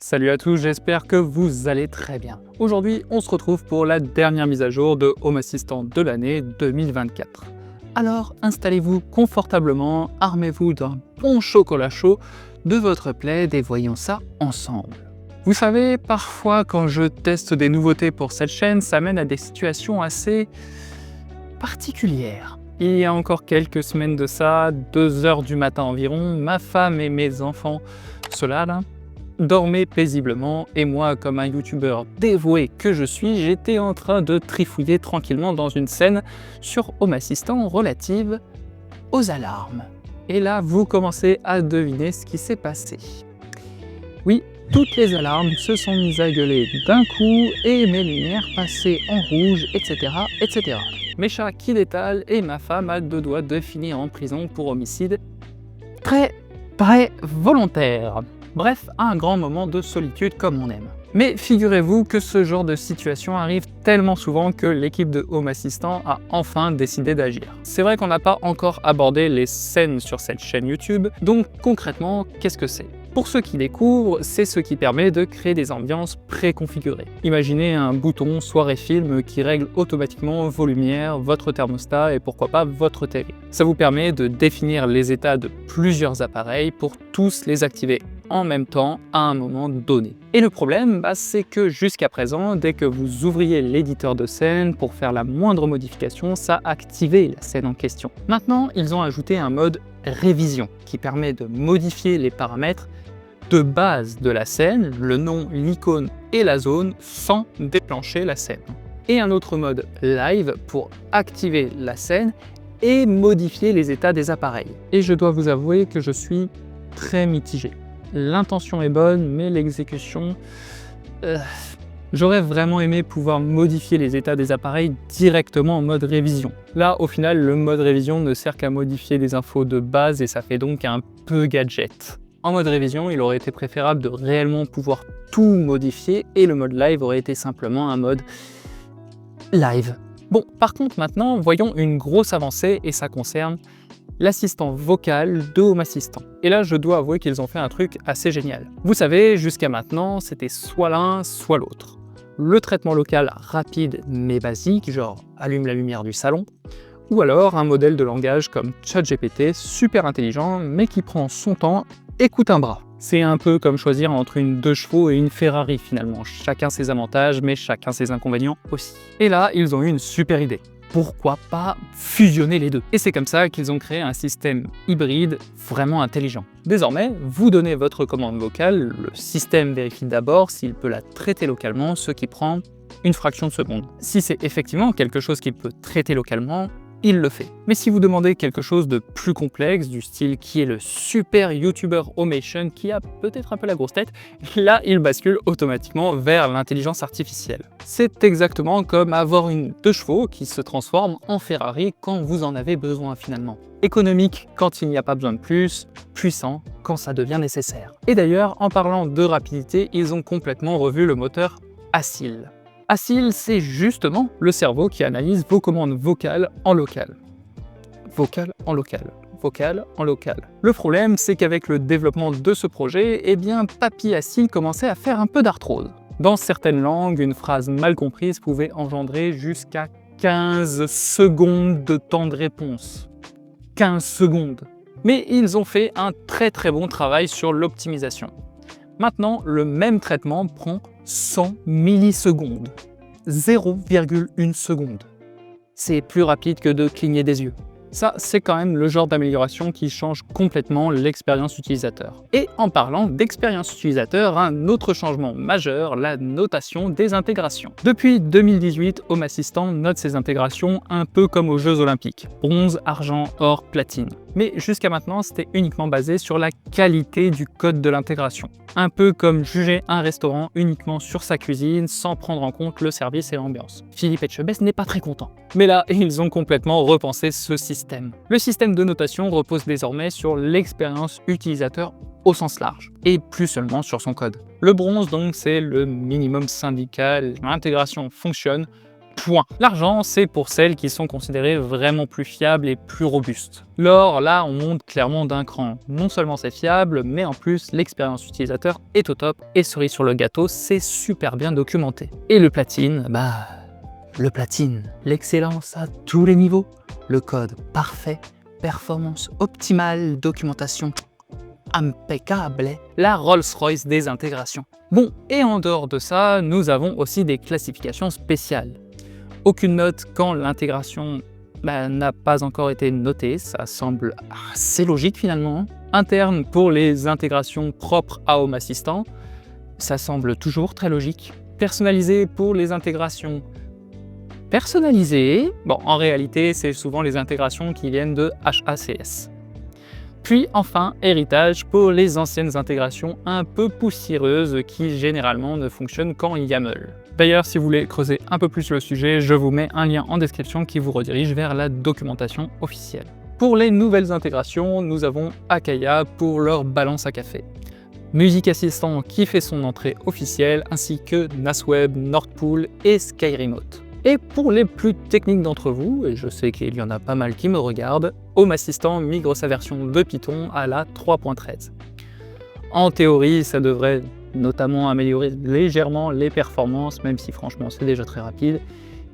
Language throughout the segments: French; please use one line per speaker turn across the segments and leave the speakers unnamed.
Salut à tous, j'espère que vous allez très bien. Aujourd'hui, on se retrouve pour la dernière mise à jour de Home Assistant de l'année 2024. Alors, installez-vous confortablement, armez-vous d'un bon chocolat chaud, de votre plaid et voyons ça ensemble. Vous savez, parfois quand je teste des nouveautés pour cette chaîne, ça mène à des situations assez particulières. Il y a encore quelques semaines de ça, 2 heures du matin environ, ma femme et mes enfants, ceux-là là, dormaient paisiblement et moi, comme un youtubeur dévoué que je suis, j'étais en train de trifouiller tranquillement dans une scène sur Home Assistant relative aux alarmes. Et là, vous commencez à deviner ce qui s'est passé. Oui, toutes les alarmes se sont mises à gueuler d'un coup et mes lumières passaient en rouge, etc., etc. Mes chats qui détalent et ma femme à 2 doigts de finir en prison pour homicide très volontaire. Bref, un grand moment de solitude comme on aime. Mais figurez-vous que ce genre de situation arrive tellement souvent que l'équipe de Home Assistant a enfin décidé d'agir. C'est vrai qu'on n'a pas encore abordé les scènes sur cette chaîne YouTube, donc concrètement, qu'est-ce que c'est ? Pour ceux qui découvrent, c'est ce qui permet de créer des ambiances préconfigurées. Imaginez un bouton soirée film qui règle automatiquement vos lumières, votre thermostat et pourquoi pas votre télé. Ça vous permet de définir les états de plusieurs appareils pour tous les activer en même temps à un moment donné. Et le problème, c'est que jusqu'à présent, dès que vous ouvriez l'éditeur de scène pour faire la moindre modification, ça activait la scène en question. Maintenant, ils ont ajouté un mode révision qui permet de modifier les paramètres de base de la scène, le nom, l'icône et la zone sans déclencher la scène. Et un autre mode live pour activer la scène et modifier les états des appareils. Et je dois vous avouer que je suis très mitigé. L'intention est bonne, mais l'exécution... J'aurais vraiment aimé pouvoir modifier les états des appareils directement en mode révision. Là, au final, le mode révision ne sert qu'à modifier des infos de base et ça fait donc un peu gadget. En mode révision, il aurait été préférable de réellement pouvoir tout modifier et le mode live aurait été simplement un mode live. Bon, par contre maintenant, voyons une grosse avancée et ça concerne l'assistant vocal de Home Assistant. Et là, je dois avouer qu'ils ont fait un truc assez génial. Vous savez, jusqu'à maintenant, c'était soit l'un, soit l'autre. Le traitement local rapide mais basique, genre allume la lumière du salon, ou alors un modèle de langage comme ChatGPT, super intelligent, mais qui prend son temps et coûte un bras. C'est un peu comme choisir entre une 2 chevaux et une Ferrari finalement. Chacun ses avantages, mais chacun ses inconvénients aussi. Et là, ils ont eu une super idée. Pourquoi pas fusionner les deux? Et c'est comme ça qu'ils ont créé un système hybride vraiment intelligent. Désormais, vous donnez votre commande vocale, le système vérifie d'abord s'il peut la traiter localement, ce qui prend une fraction de seconde. Si c'est effectivement quelque chose qu'il peut traiter localement, il le fait. Mais si vous demandez quelque chose de plus complexe, du style qui est le super YouTuber Homation qui a peut-être un peu la grosse tête, là il bascule automatiquement vers l'intelligence artificielle. C'est exactement comme avoir une 2 chevaux qui se transforme en Ferrari quand vous en avez besoin finalement. Économique quand il n'y a pas besoin de plus, puissant quand ça devient nécessaire. Et d'ailleurs, en parlant de rapidité, ils ont complètement revu le moteur ASIL. ASIL, c'est justement le cerveau qui analyse vos commandes vocales en local. Vocal en local. Vocal en local. Le problème, c'est qu'avec le développement de ce projet, Papy ASIL commençait à faire un peu d'arthrose. Dans certaines langues, une phrase mal comprise pouvait engendrer jusqu'à 15 secondes de temps de réponse. 15 secondes. Mais ils ont fait un très bon travail sur l'optimisation. Maintenant, le même traitement prend 100 millisecondes. 0,1 seconde. C'est plus rapide que de cligner des yeux. Ça, c'est quand même le genre d'amélioration qui change complètement l'expérience utilisateur. Et en parlant d'expérience utilisateur, un autre changement majeur, la notation des intégrations. Depuis 2018, Home Assistant note ses intégrations un peu comme aux Jeux Olympiques. Bronze, argent, or, platine. Mais jusqu'à maintenant, c'était uniquement basé sur la qualité du code de l'intégration. Un peu comme juger un restaurant uniquement sur sa cuisine sans prendre en compte le service et l'ambiance. Philippe Etchebest n'est pas très content. Mais là, ils ont complètement repensé ce système. Le système de notation repose désormais sur l'expérience utilisateur au sens large, et plus seulement sur son code. Le bronze, donc, c'est le minimum syndical, l'intégration fonctionne, Point. L'argent, c'est pour celles qui sont considérées vraiment plus fiables et plus robustes. L'or, là, on monte clairement d'un cran. Non seulement c'est fiable, mais en plus, l'expérience utilisateur est au top. Et cerise sur le gâteau, c'est super bien documenté. Et le platine, le platine, l'excellence à tous les niveaux. Le code parfait, performance optimale, documentation impeccable, la Rolls-Royce des intégrations. Bon, et en dehors de ça, nous avons aussi des classifications spéciales. Aucune note quand l'intégration n'a pas encore été notée, ça semble assez logique finalement. Interne pour les intégrations propres à Home Assistant, ça semble toujours très logique. Personnalisé pour les intégrations personnalisées, bon en réalité c'est souvent les intégrations qui viennent de HACS. Puis enfin, héritage pour les anciennes intégrations un peu poussiéreuses qui généralement ne fonctionnent qu'en YAML. D'ailleurs, si vous voulez creuser un peu plus le sujet, je vous mets un lien en description qui vous redirige vers la documentation officielle. Pour les nouvelles intégrations, nous avons Akaya pour leur balance à café. Music Assistant qui fait son entrée officielle, ainsi que NASWeb, Nordpool et Sky Remote. Et pour les plus techniques d'entre vous, et je sais qu'il y en a pas mal qui me regardent, Home Assistant migre sa version de Python à la 3.13. En théorie, ça devrait notamment améliorer légèrement les performances, même si franchement c'est déjà très rapide,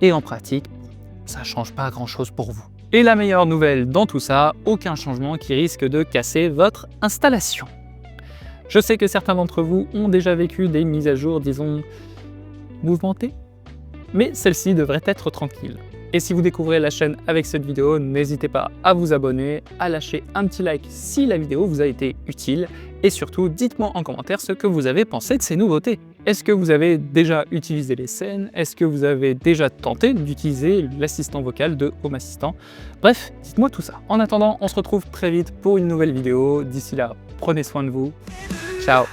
et en pratique, ça change pas grand chose pour vous. Et la meilleure nouvelle dans tout ça, aucun changement qui risque de casser votre installation. Je sais que certains d'entre vous ont déjà vécu des mises à jour, disons, mouvementées, mais celle-ci devrait être tranquille. Et si vous découvrez la chaîne avec cette vidéo, n'hésitez pas à vous abonner, à lâcher un petit like si la vidéo vous a été utile, et surtout dites-moi en commentaire ce que vous avez pensé de ces nouveautés. Est-ce que vous avez déjà utilisé les scènes? Est-ce que vous avez déjà tenté d'utiliser l'assistant vocal de Home Assistant? Bref, dites-moi tout ça. En attendant, on se retrouve très vite pour une nouvelle vidéo. D'ici là, prenez soin de vous. Ciao!